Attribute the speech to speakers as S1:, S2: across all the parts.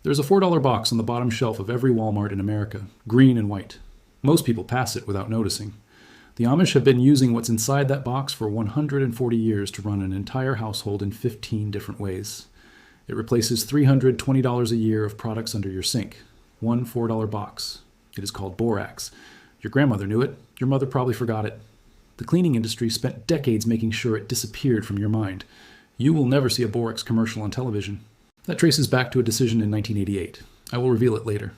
S1: There's a $4 box on the bottom shelf of every Walmart in America, green and white. Most people pass it without noticing. The Amish have been using what's inside that box for 140 years to run an entire household in 15 different ways. It replaces $320 a year of products under your sink. One $4 box. It is called Borax. Your grandmother knew it. Your mother probably forgot it. The cleaning industry spent decades making sure it disappeared from your mind. You will never see a Borax commercial on television. That traces back to a decision in 1988. I will reveal it later.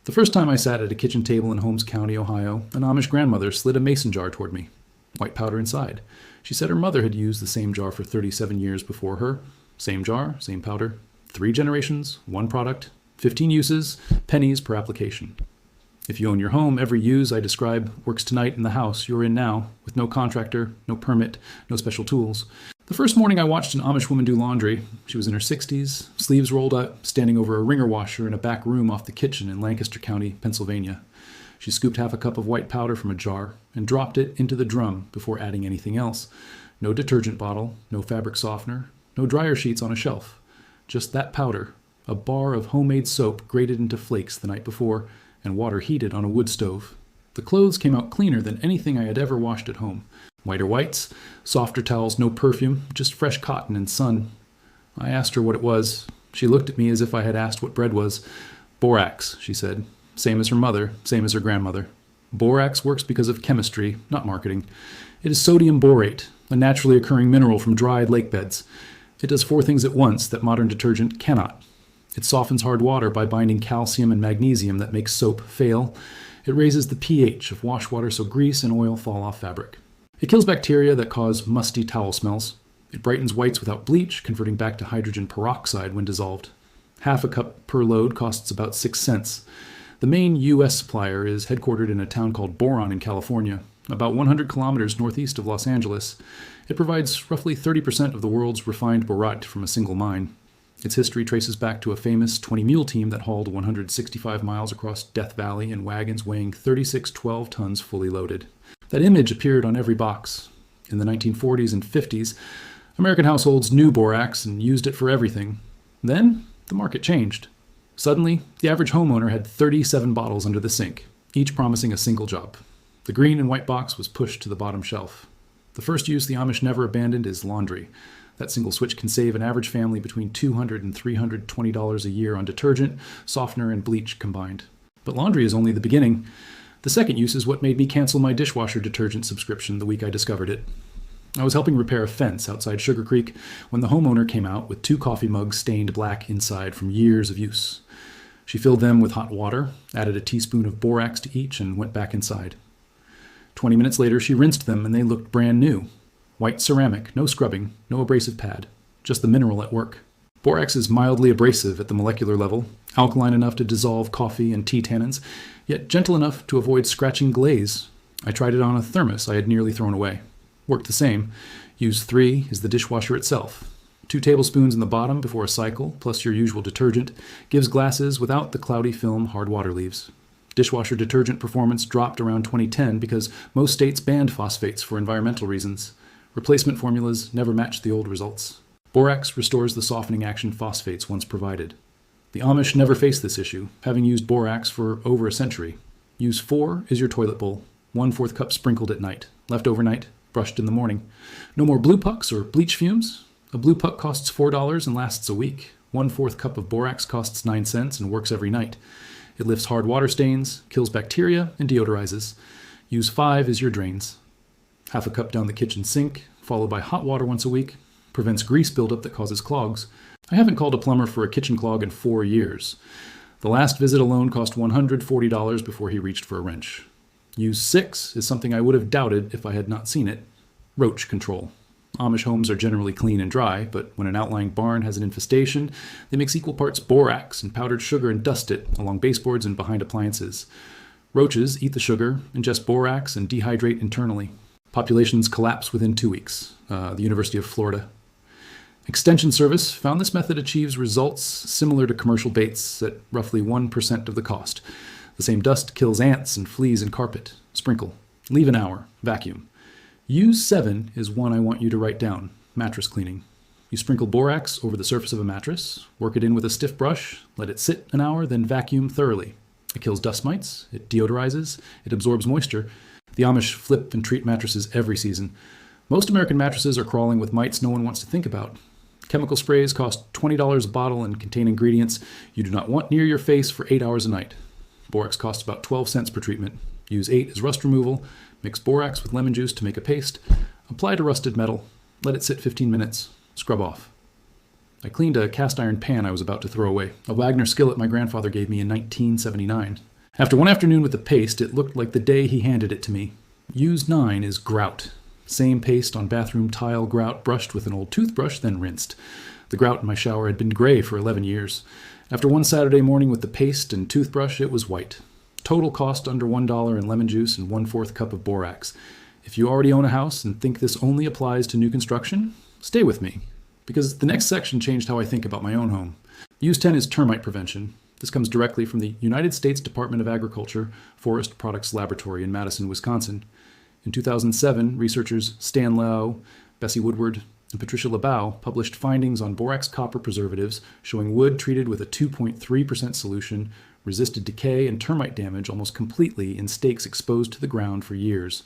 S1: The first time I sat at a kitchen table in Holmes County, Ohio, an Amish grandmother slid a mason jar toward me. White powder inside. She said her mother had used the same jar for 37 years before her. Same jar, same powder. 3 generations, 1 product, 15 uses, pennies per application. If you own your home, every use I describe works tonight in the house you're in now, with no contractor, no permit, no special tools. The first morning I watched an Amish woman do laundry. She was in her 60s, sleeves rolled up, standing over a wringer washer in a back room off the kitchen in Lancaster County, Pennsylvania. She scooped half a cup of white powder from a jar and dropped it into the drum before adding anything else. No detergent bottle, no fabric softener, no dryer sheets on a shelf. Just that powder, a bar of homemade soap grated into flakes the night before, and water heated on a wood stove. The clothes came out cleaner than anything I had ever washed at home. Whiter whites, softer towels, no perfume, just fresh cotton and sun. I asked her what it was. She looked at me as if I had asked what bread was. Borax, she said. Same as her mother, same as her grandmother. Borax works because of chemistry, not marketing. It is sodium borate, a naturally occurring mineral from dried lake beds. It does 4 things at once that modern detergent cannot. It softens hard water by binding calcium and magnesium that makes soap fail. It raises the pH of wash water so grease and oil fall off fabric. It kills bacteria that cause musty towel smells. It brightens whites without bleach, converting back to hydrogen peroxide when dissolved. Half a cup per load costs about 6 cents. The main U.S. supplier is headquartered in a town called Boron in California, about 100 kilometers northeast of Los Angeles. It provides roughly 30% of the world's refined borate from a single mine. Its history traces back to a famous 20-mule team that hauled 165 miles across Death Valley in wagons weighing 36 12-tons fully loaded. That image appeared on every box. In the 1940s and 50s, American households knew borax and used it for everything. Then, the market changed. Suddenly, the average homeowner had 37 bottles under the sink, each promising a single job. The green and white box was pushed to the bottom shelf. The first use the Amish never abandoned is laundry. That single switch can save an average family between $200 and $320 a year on detergent, softener, and bleach combined. But laundry is only the beginning. The second use is what made me cancel my dishwasher detergent subscription the week I discovered it. I was helping repair a fence outside Sugar Creek when the homeowner came out with 2 coffee mugs stained black inside from years of use. She filled them with hot water, added a teaspoon of borax to each, and went back inside. 20 minutes later, she rinsed them and they looked brand new. White ceramic, no scrubbing, no abrasive pad, just the mineral at work. Borax is mildly abrasive at the molecular level, alkaline enough to dissolve coffee and tea tannins, yet gentle enough to avoid scratching glaze. I tried it on a thermos I had nearly thrown away. Worked the same. Use 3 is the dishwasher itself. 2 tablespoons in the bottom before a cycle, plus your usual detergent, gives glasses without the cloudy film hard water leaves. Dishwasher detergent performance dropped around 2010 because most states banned phosphates for environmental reasons. Replacement formulas never matched the old results. Borax restores the softening action phosphates once provided. The Amish never faced this issue, having used borax for over a century. Use 4 is your toilet bowl, 1/4 cup sprinkled at night, left overnight, brushed in the morning. No more blue pucks or bleach fumes. A blue puck costs $4 and lasts a week. 1/4 cup of borax costs 9 cents and works every night. It lifts hard water stains, kills bacteria, and deodorizes. Use 5 is your drains. Half a cup down the kitchen sink, followed by hot water once a week. Prevents grease buildup that causes clogs. I haven't called a plumber for a kitchen clog in 4 years. The last visit alone cost $140 before he reached for a wrench. Use 6 is something I would have doubted if I had not seen it. Roach control. Amish homes are generally clean and dry, but when an outlying barn has an infestation, they mix equal parts borax and powdered sugar and dust it along baseboards and behind appliances. Roaches eat the sugar, ingest borax, and dehydrate internally. Populations collapse within 2 weeks. The University of Florida. Extension Service found this method achieves results similar to commercial baits at roughly 1% of the cost. The same dust kills ants and fleas in carpet. Sprinkle. Leave an hour. Vacuum. Use 7 is one I want you to write down. Mattress cleaning. You sprinkle borax over the surface of a mattress, work it in with a stiff brush, let it sit an hour, then vacuum thoroughly. It kills dust mites, it deodorizes, it absorbs moisture. The Amish flip and treat mattresses every season. Most American mattresses are crawling with mites no one wants to think about. Chemical sprays cost $20 a bottle and contain ingredients you do not want near your face for 8 hours a night. Borax costs about 12 cents per treatment. Use 8 as rust removal, mix borax with lemon juice to make a paste, apply to rusted metal, let it sit 15 minutes, scrub off. I cleaned a cast iron pan I was about to throw away, a Wagner skillet my grandfather gave me in 1979. After one afternoon with the paste, it looked like the day he handed it to me. Use 9 is grout. Same paste on bathroom tile grout brushed with an old toothbrush, then rinsed. The grout in my shower had been gray for 11 years. After one Saturday morning with the paste and toothbrush, it was white. Total cost under $1 in lemon juice and 1/4 cup of borax. If you already own a house and think this only applies to new construction, stay with me, because the next section changed how I think about my own home. Use 10 is termite prevention. This comes directly from the United States Department of Agriculture Forest Products Laboratory in Madison, Wisconsin. In 2007, researchers Stan Lau, Bessie Woodward, and Patricia LeBau published findings on borax copper preservatives showing wood treated with a 2.3% solution resisted decay and termite damage almost completely in stakes exposed to the ground for years.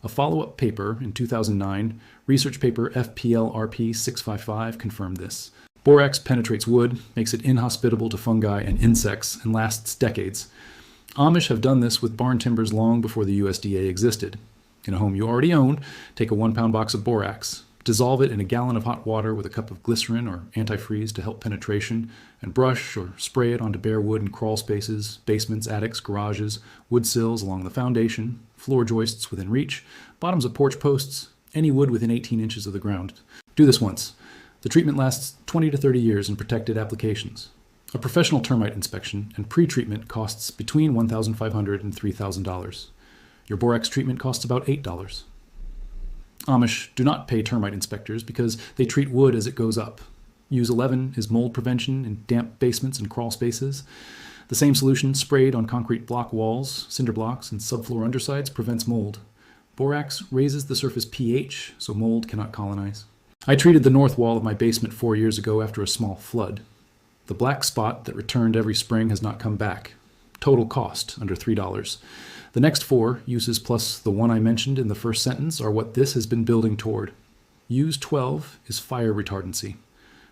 S1: A follow-up paper in 2009, research paper FPLRP 655, confirmed this. Borax penetrates wood, makes it inhospitable to fungi and insects, and lasts decades. Amish have done this with barn timbers long before the USDA existed. In a home you already own, take a 1-pound box of borax, dissolve it in a gallon of hot water with a cup of glycerin or antifreeze to help penetration, and brush or spray it onto bare wood in crawl spaces, basements, attics, garages, wood sills along the foundation, floor joists within reach, bottoms of porch posts, any wood within 18 inches of the ground. Do this once. The treatment lasts 20 to 30 years in protected applications. A professional termite inspection and pre-treatment costs between $1,500 and $3,000. Your borax treatment costs about $8. Amish do not pay termite inspectors because they treat wood as it goes up. Use 11 is mold prevention in damp basements and crawl spaces. The same solution sprayed on concrete block walls, cinder blocks, and subfloor undersides prevents mold. Borax raises the surface pH so mold cannot colonize. I treated the north wall of my basement 4 years ago after a small flood. The black spot that returned every spring has not come back. Total cost, under $3. The next 4 uses plus the one I mentioned in the first sentence are what this has been building toward. Use 12 is fire retardancy.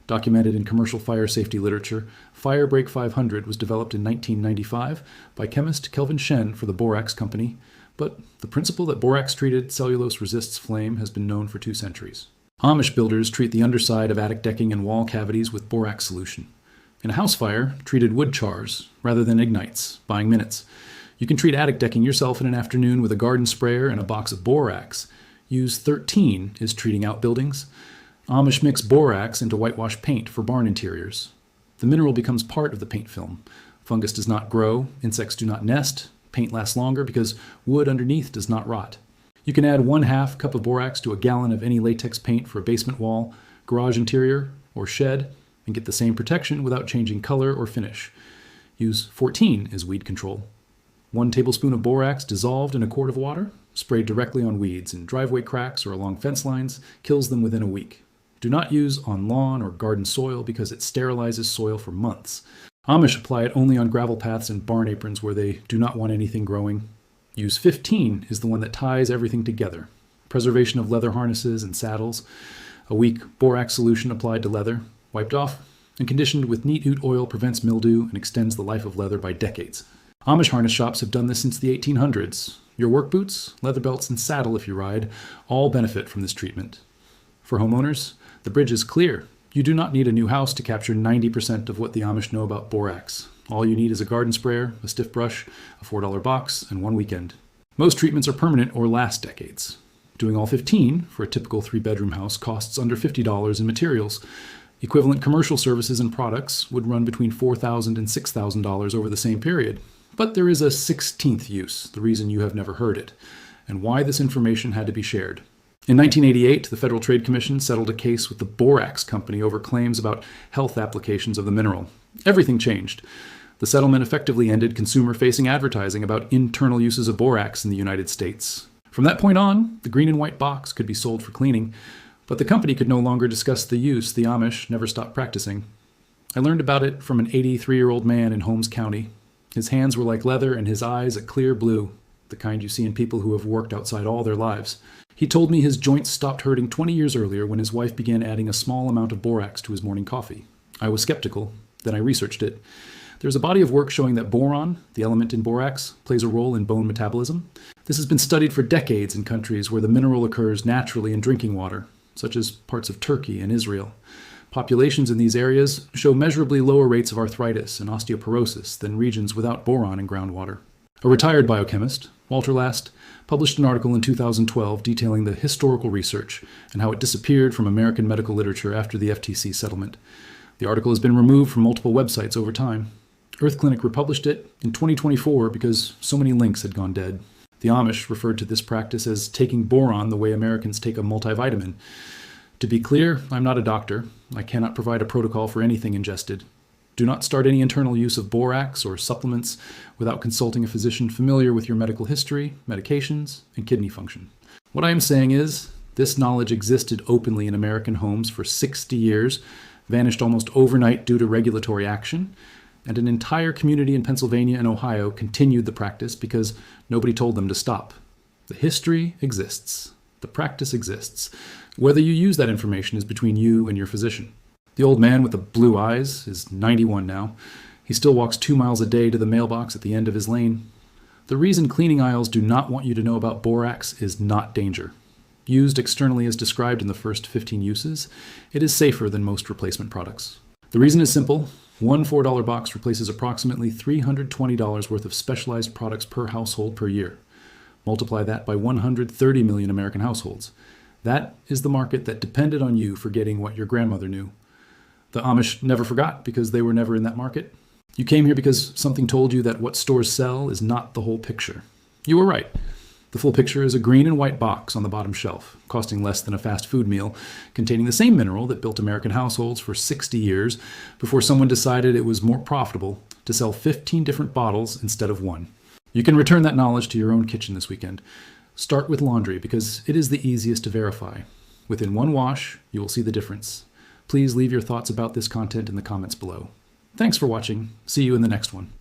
S1: Documented in commercial fire safety literature, Firebreak 500 was developed in 1995 by chemist Kelvin Shen for the Borax Company, but the principle that borax-treated cellulose resists flame has been known for 2 centuries. Amish builders treat the underside of attic decking and wall cavities with borax solution. In a house fire, treated wood chars rather than ignites, buying minutes. You can treat attic decking yourself in an afternoon with a garden sprayer and a box of borax. Use 13 is treating outbuildings. Amish mix borax into whitewash paint for barn interiors. The mineral becomes part of the paint film. Fungus does not grow, insects do not nest, paint lasts longer because wood underneath does not rot. You can add 1/2 cup of borax to a gallon of any latex paint for a basement wall, garage interior, or shed, and get the same protection without changing color or finish. Use 14 as weed control. 1 tablespoon of borax dissolved in a quart of water, sprayed directly on weeds in driveway cracks or along fence lines, kills them within a week. Do not use on lawn or garden soil because it sterilizes soil for months. Amish apply it only on gravel paths and barn aprons where they do not want anything growing. Use 15 is the one that ties everything together. Preservation of leather harnesses and saddles. A weak borax solution applied to leather, wiped off, and conditioned with neat oot oil prevents mildew and extends the life of leather by decades. Amish harness shops have done this since the 1800s. Your work boots, leather belts, and saddle if you ride all benefit from this treatment. For homeowners, the bridge is clear. You do not need a new house to capture 90% of what the Amish know about borax. All you need is a garden sprayer, a stiff brush, a $4 box, and 1 weekend. Most treatments are permanent or last decades. Doing all 15 for a typical 3-bedroom house costs under $50 in materials. Equivalent commercial services and products would run between $4,000 and $6,000 over the same period. But there is a 16th use, the reason you have never heard it, and why this information had to be shared. In 1988, the Federal Trade Commission settled a case with the Borax Company over claims about health applications of the mineral. Everything changed. The settlement effectively ended consumer-facing advertising about internal uses of borax in the United States. From that point on, the green and white box could be sold for cleaning. But the company could no longer discuss the use the Amish never stopped practicing. I learned about it from an 83-year-old man in Holmes County. His hands were like leather and his eyes a clear blue, the kind you see in people who have worked outside all their lives. He told me his joints stopped hurting 20 years earlier when his wife began adding a small amount of borax to his morning coffee. I was skeptical, then I researched it. There's a body of work showing that boron, the element in borax, plays a role in bone metabolism. This has been studied for decades in countries where the mineral occurs naturally in drinking water, such as parts of Turkey and Israel. Populations in these areas show measurably lower rates of arthritis and osteoporosis than regions without boron in groundwater. A retired biochemist, Walter Last, published an article in 2012 detailing the historical research and how it disappeared from American medical literature after the FTC settlement. The article has been removed from multiple websites over time. Earth Clinic republished it in 2024 because so many links had gone dead. The Amish referred to this practice as taking boron the way Americans take a multivitamin. To be clear, I'm not a doctor. I cannot provide a protocol for anything ingested. Do not start any internal use of borax or supplements without consulting a physician familiar with your medical history, medications, and kidney function. What I am saying is, this knowledge existed openly in American homes for 60 years, vanished almost overnight due to regulatory action, and an entire community in Pennsylvania and Ohio continued the practice because nobody told them to stop. The history exists. The practice exists. Whether you use that information is between you and your physician. The old man with the blue eyes is 91 now. He still walks 2 miles a day to the mailbox at the end of his lane. The reason cleaning aisles do not want you to know about borax is not danger. Used externally as described in the first 15 uses, it is safer than most replacement products. The reason is simple. One $4 box replaces approximately $320 worth of specialized products per household per year. Multiply that by 130 million American households. That is the market that depended on you for getting what your grandmother knew. The Amish never forgot because they were never in that market. You came here because something told you that what stores sell is not the whole picture. You were right. The full picture is a green and white box on the bottom shelf, costing less than a fast food meal, containing the same mineral that built American households for 60 years before someone decided it was more profitable to sell 15 different bottles instead of one. You can return that knowledge to your own kitchen this weekend. Start with laundry because it is the easiest to verify. Within one wash, you will see the difference. Please leave your thoughts about this content in the comments below. Thanks for watching. See you in the next one.